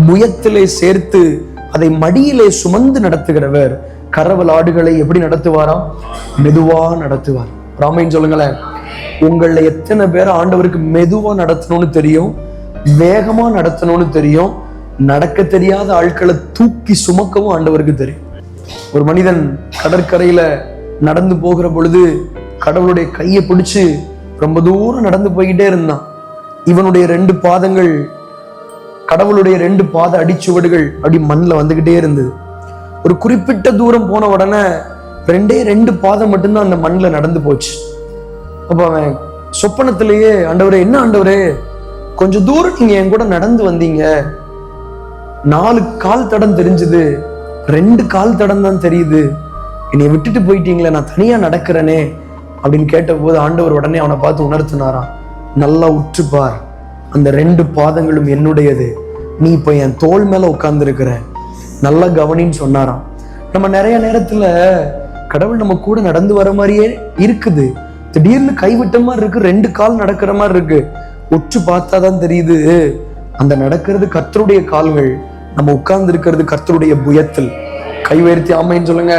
புயத்திலே சேர்த்து அதை மடியிலே சுமந்து நடத்துகிறவர் கரவல் ஆடுகளை எப்படி நடத்துவாராம்? மெதுவா நடத்துவார். ராமைன்னு சொல்லுங்களேன். உங்களை எத்தனை பேர் ஆண்டவருக்கு மெதுவா நடத்தணும்னு தெரியும், வேகமா நடத்தணும்னு தெரியும், நடக்க தெரியாத ஆட்களை தூக்கி சுமக்கவும் ஆண்டவருக்கு தெரியும். ஒரு மனிதன் கடற்கரையில நடந்து போகிற பொழுது கடவுளுடைய கையை பிடிச்சு ரொம்ப தூரம் நடந்து போய்கிட்டே இருந்தான். இவனுடைய 2 பாதங்கள், கடவுளுடைய 2 பாத அடிச்சுவடுகள் அப்படி மண்ணில் வந்துகிட்டே இருந்தது. ஒரு குறிப்பிட்ட தூரம் போன உடனே 2 பாதம் மட்டும்தான் அந்த மண்ணில் நடந்து போச்சு. அப்ப அவன் சொப்பனத்திலேயே, ஆண்டவரே, என்ன ஆண்டவரே, கொஞ்சம் தூரம் நீங்க என் கூட நடந்து வந்தீங்க, 4 கால் தடம் தெரிஞ்சது, 2 கால் தடம் தான் தெரியுது, என்னை விட்டுட்டு போயிட்டீங்களே, நான் தனியா நடக்கிறேனே அப்படின்னு கேட்ட போது ஆண்டவர் உடனே அவனை பார்த்து உணர்த்தினாராம், நல்லா உற்றுப்பார், அந்த 2 பாதங்களும் என்னுடையது, நீ இப்ப என் தோள் மேல உட்கார்ந்து இருக்கிற, நல்லா கவனின்னு சொன்னாராம். நம்ம நிறைய நேரத்துல கடவுள் நம்ம கூட நடந்து வர மாதிரியே இருக்குது, திடீர்னு கைவிட்ட மாதிரி இருக்கு, 2 கால் நடக்கிற மாதிரி இருக்கு. உற்று பார்த்தாதான் தெரியுது அந்த நடக்கிறது கர்த்தருடைய கால்கள், நம்ம உட்கார்ந்து இருக்கிறது கர்த்தருடைய புயத்தில். கை உயர்த்தி ஆமைன்னு சொல்லுங்க.